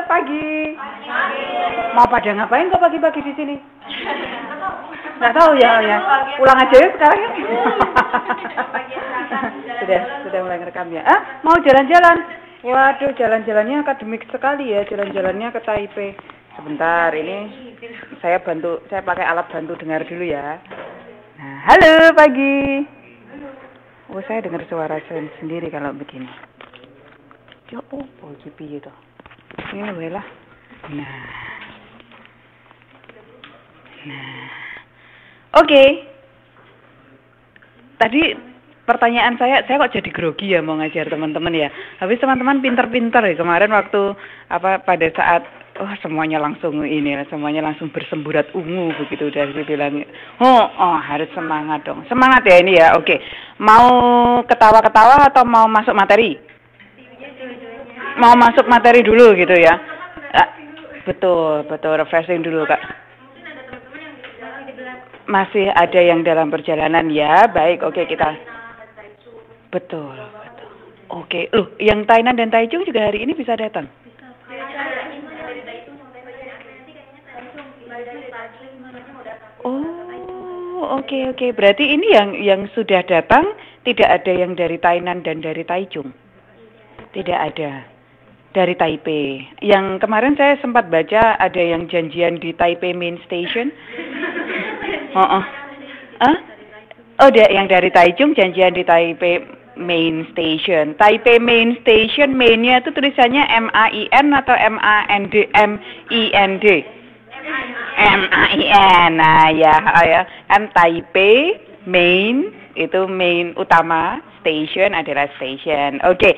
pagi. Mau pada ngapain kok pagi-pagi di sini? Nggak tahu ya. Pulang aja ya sekarang ya. Sudah mulai ngerekam ya. Mau jalan-jalan? Waduh, jalan-jalannya akademik sekali ya. Jalan-jalannya ke Taipei. Sebentar, ini saya pakai alat bantu dengar dulu ya. Nah, halo pagi. Oh, saya dengar suara saya sendiri kalau begini. Ya, gitu. Ini lah. Nah. Oke. Tadi pertanyaan saya kok jadi grogi ya mau ngajar teman-teman ya. Habis teman-teman pinter-pinter ya kemarin waktu pada saat semuanya langsung bersemburat ungu begitu udah dibilang harus semangat dong. Semangat ya ini ya. Oke. Mau ketawa-ketawa atau mau masuk materi? Mau masuk materi dulu gitu ya. Betul, refreshing dulu, Kak. Masih ada yang dalam perjalanan ya. Baik, oke kita. Betul. Oke, yang Tainan dan Taichung juga hari ini bisa datang. Oh, oke. Berarti ini yang sudah datang tidak ada yang dari Tainan dan dari Taichung. Tidak ada. Dari Taipei. Yang kemarin saya sempat baca ada yang janjian di Taipei Main Station. Yang dari Taichung janjian di Taipei Main Station. Taipei Main Station, mainnya itu tulisannya MAIN atau MAND? MIND. MAIN. Nah, ya. Taipei Main itu main utama, station adalah station. Oke.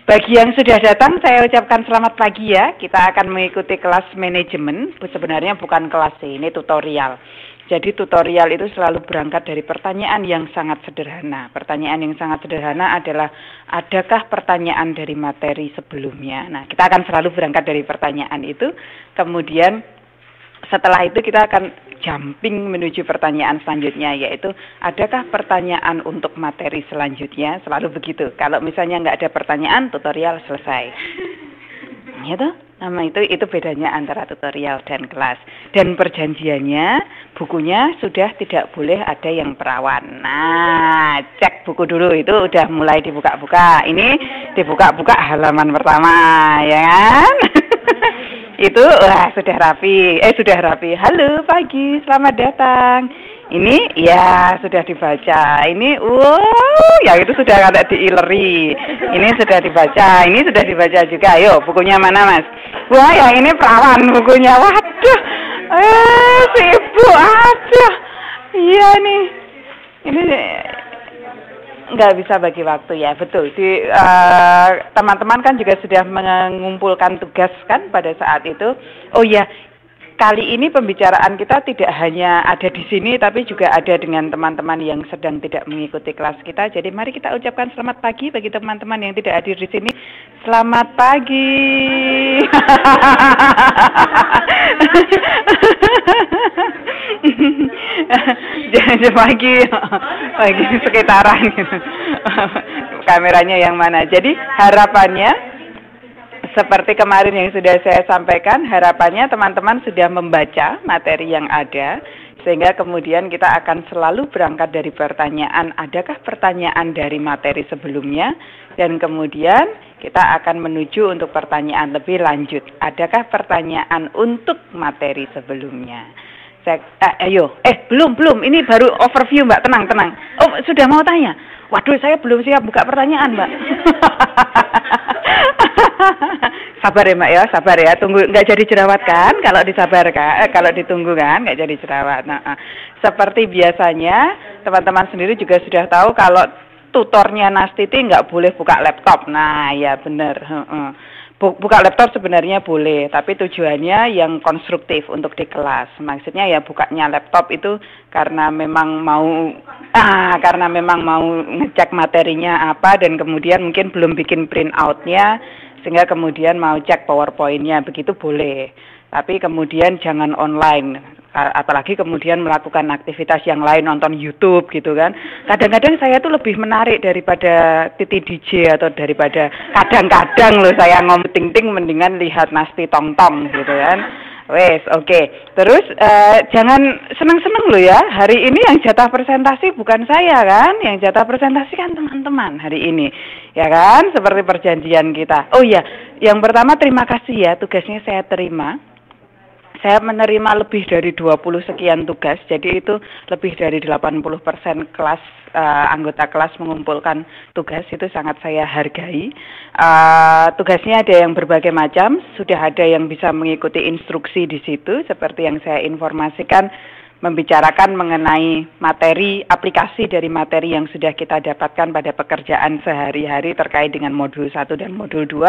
Bagi yang sudah datang, saya ucapkan selamat pagi ya. Kita akan mengikuti kelas manajemen. Sebenarnya bukan kelas sih, ini tutorial. Jadi tutorial itu selalu berangkat dari pertanyaan yang sangat sederhana. Pertanyaan yang sangat sederhana adalah, adakah pertanyaan dari materi sebelumnya? Nah, kita akan selalu berangkat dari pertanyaan itu. Kemudian setelah itu kita akan jumping menuju pertanyaan selanjutnya, yaitu adakah pertanyaan untuk materi selanjutnya? Selalu begitu. Kalau misalnya nggak ada pertanyaan, tutorial selesai. Gitu? Nama itu bedanya antara tutorial dan kelas. Dan perjanjiannya, bukunya sudah tidak boleh ada yang perawan. Nah, cek buku dulu, itu udah mulai dibuka-buka. Ini dibuka-buka halaman pertama, ya kan? Itu sudah rapi. Halo pagi, selamat datang. Ini ya sudah dibaca. Ini yang itu sudah ada di e-learning. Ini sudah dibaca juga. Ayo, bukunya mana, Mas? Wah, yang ini perawan bukunya. Waduh. Si Ibu aduh. Iya nih. Ini nggak bisa bagi waktu ya, betul. Teman-teman kan juga sudah mengumpulkan tugas kan pada saat itu. Oh ya, kali ini pembicaraan kita tidak hanya ada di sini, tapi juga ada dengan teman-teman yang sedang tidak mengikuti kelas kita. Jadi mari kita ucapkan selamat pagi bagi teman-teman yang tidak hadir di sini. Selamat pagi. Jangan pagi sekitaran gitu. Kameranya yang mana? Jadi harapannya seperti kemarin yang sudah saya sampaikan, harapannya teman-teman sudah membaca materi yang ada, sehingga kemudian kita akan selalu berangkat dari pertanyaan, adakah pertanyaan dari materi sebelumnya, dan kemudian kita akan menuju untuk pertanyaan lebih lanjut, adakah pertanyaan untuk materi sebelumnya. Belum, ini baru overview Mbak, tenang. Oh, sudah mau tanya? Waduh, saya belum siap buka pertanyaan Mbak. Sabar ya Mbak ya, sabar ya, tunggu, nggak jadi jerawat kan, kalau kalau ditunggu kan, nggak jadi jerawat. Nah, seperti biasanya, teman-teman sendiri juga sudah tahu kalau tutornya Nastiti nggak boleh buka laptop. Nah, ya benar. Buka laptop sebenarnya boleh, tapi tujuannya yang konstruktif untuk di kelas. Maksudnya ya bukanya laptop itu karena memang mau ngecek materinya apa, dan kemudian mungkin belum bikin print out-nya, sehingga kemudian mau cek PowerPoint-nya, begitu boleh. Tapi kemudian jangan online. apalagi kemudian melakukan aktivitas yang lain, nonton YouTube gitu kan. Kadang-kadang saya tuh lebih menarik daripada Titi DJ atau daripada kadang-kadang loh saya ngomong ting-ting mendingan lihat Nasti Tong-Tong gitu kan. Wes, oke. Terus jangan seneng-seneng loh ya. Hari ini yang jatah presentasi bukan saya kan, yang jatah presentasi kan teman-teman hari ini, ya kan? Seperti perjanjian kita. Oh iya, yang pertama terima kasih ya, tugasnya saya terima. Saya menerima lebih dari 20 sekian tugas, jadi itu lebih dari 80% kelas anggota kelas mengumpulkan tugas, itu sangat saya hargai. Tugasnya ada yang berbagai macam, sudah ada yang bisa mengikuti instruksi di situ, seperti yang saya informasikan, membicarakan mengenai materi, aplikasi dari materi yang sudah kita dapatkan pada pekerjaan sehari-hari terkait dengan modul 1 dan modul 2.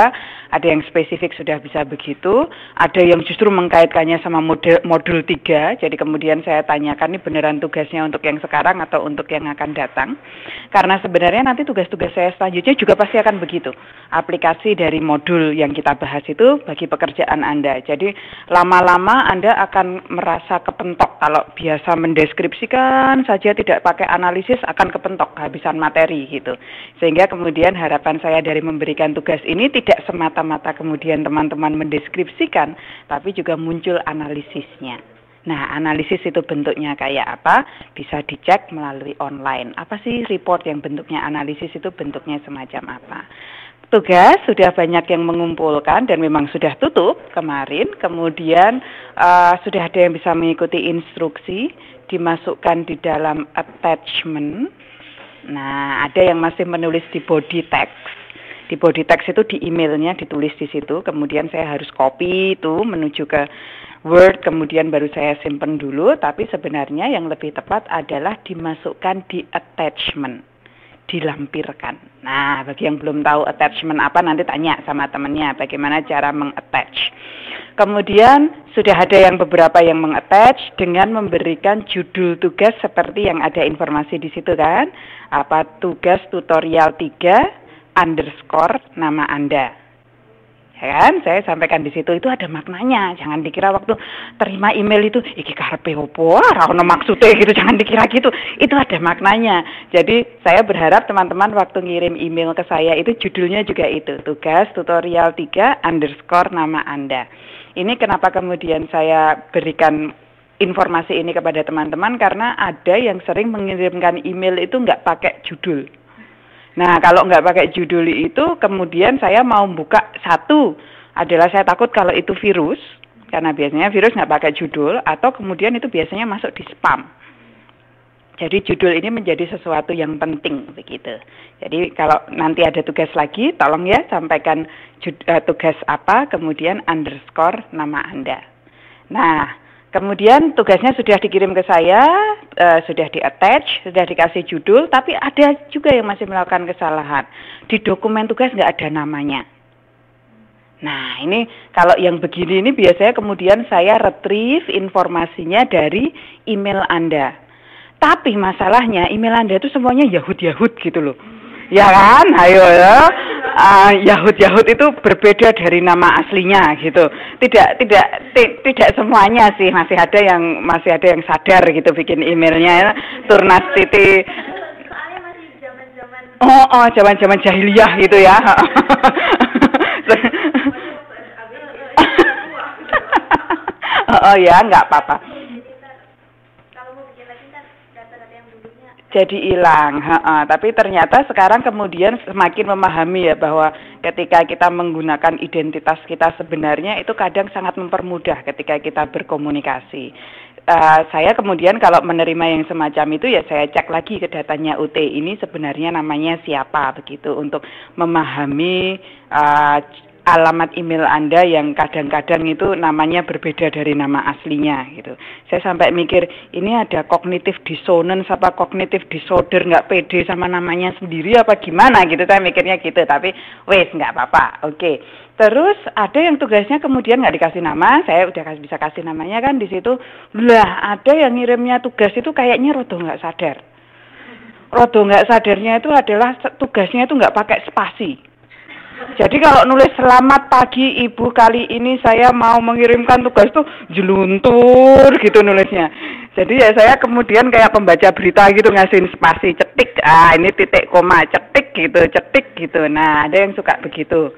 Ada yang spesifik sudah bisa begitu, ada yang justru mengkaitkannya sama modul 3, jadi kemudian saya tanyakan ini beneran tugasnya untuk yang sekarang atau untuk yang akan datang. Karena sebenarnya nanti tugas-tugas saya selanjutnya juga pasti akan begitu. Aplikasi dari modul yang kita bahas itu bagi pekerjaan Anda. Jadi lama-lama Anda akan merasa kepentok kalau biasa mendeskripsikan saja tidak pakai analisis akan kepentok kehabisan materi gitu. Sehingga kemudian harapan saya dari memberikan tugas ini tidak semata-mata kemudian teman-teman mendeskripsikan, tapi juga muncul analisisnya. Nah, analisis itu bentuknya kayak apa? Bisa dicek melalui online. Apa sih report yang bentuknya analisis itu bentuknya semacam apa? Tugas sudah banyak yang mengumpulkan dan memang sudah tutup kemarin, kemudian sudah ada yang bisa mengikuti instruksi, dimasukkan di dalam attachment. Nah, ada yang masih menulis di body text. Di body text itu di emailnya ditulis di situ, kemudian saya harus copy itu menuju ke Word, kemudian baru saya simpen dulu, tapi sebenarnya yang lebih tepat adalah dimasukkan di attachment. Dilampirkan. Nah, bagi yang belum tahu attachment apa, nanti tanya sama temannya bagaimana cara mengattach. Kemudian sudah ada yang beberapa yang mengattach dengan memberikan judul tugas seperti yang ada informasi di situ kan. Apa tugas tutorial 3 _ nama Anda. Ya kan, saya sampaikan di situ itu ada maknanya. Jangan dikira waktu terima email itu iki karepe opo, ora ono maksude gitu, jangan dikira gitu. Itu ada maknanya. Jadi saya berharap teman-teman waktu ngirim email ke saya itu judulnya juga itu, tugas tutorial 3 _ nama Anda. Ini kenapa kemudian saya berikan informasi ini kepada teman-teman, karena ada yang sering mengirimkan email itu nggak pakai judul. Nah, kalau nggak pakai judul itu, kemudian saya mau buka satu adalah saya takut kalau itu virus, karena biasanya virus nggak pakai judul, atau kemudian itu biasanya masuk di spam. Jadi judul ini menjadi sesuatu yang penting begitu. Jadi kalau nanti ada tugas lagi, tolong ya sampaikan tugas apa, kemudian _ nama Anda. Nah, kemudian tugasnya sudah dikirim ke saya, sudah di-attach, sudah dikasih judul, tapi ada juga yang masih melakukan kesalahan. Di dokumen tugas nggak ada namanya. Nah, ini kalau yang begini ini biasanya kemudian saya retrieve informasinya dari email Anda. Tapi masalahnya email Anda itu semuanya Yahud gitu loh. Ya kan? Ayo ya. Yahud itu berbeda dari nama aslinya gitu. Tidak semuanya sih, masih ada yang sadar gitu bikin emailnya ya. Turnas Titi. Zaman jahiliyah gitu ya. Oh ya, nggak apa-apa. Jadi hilang, tapi ternyata sekarang kemudian semakin memahami ya bahwa ketika kita menggunakan identitas kita sebenarnya itu kadang sangat mempermudah ketika kita berkomunikasi. Saya kemudian kalau menerima yang semacam itu ya saya cek lagi ke datanya UT ini sebenarnya namanya siapa begitu untuk memahami alamat email Anda yang kadang-kadang itu namanya berbeda dari nama aslinya gitu. Saya sampai mikir ini ada cognitive dissonance apa cognitive disorder, nggak pede sama namanya sendiri apa gimana gitu. Saya mikirnya gitu, tapi wes nggak apa-apa. Oke. Terus ada yang tugasnya kemudian nggak dikasih nama, saya udah bisa kasih namanya kan di situ. Lah ada yang ngirimnya tugas itu kayaknya rodo nggak sadar. Rodo nggak sadarnya itu adalah tugasnya itu nggak pakai spasi. Jadi kalau nulis selamat pagi Ibu, kali ini saya mau mengirimkan tugas tuh jeluntur gitu nulisnya. Jadi ya saya kemudian kayak pembaca berita gitu ngasihin spasi cetik, ini titik koma cetik gitu. Nah ada yang suka begitu.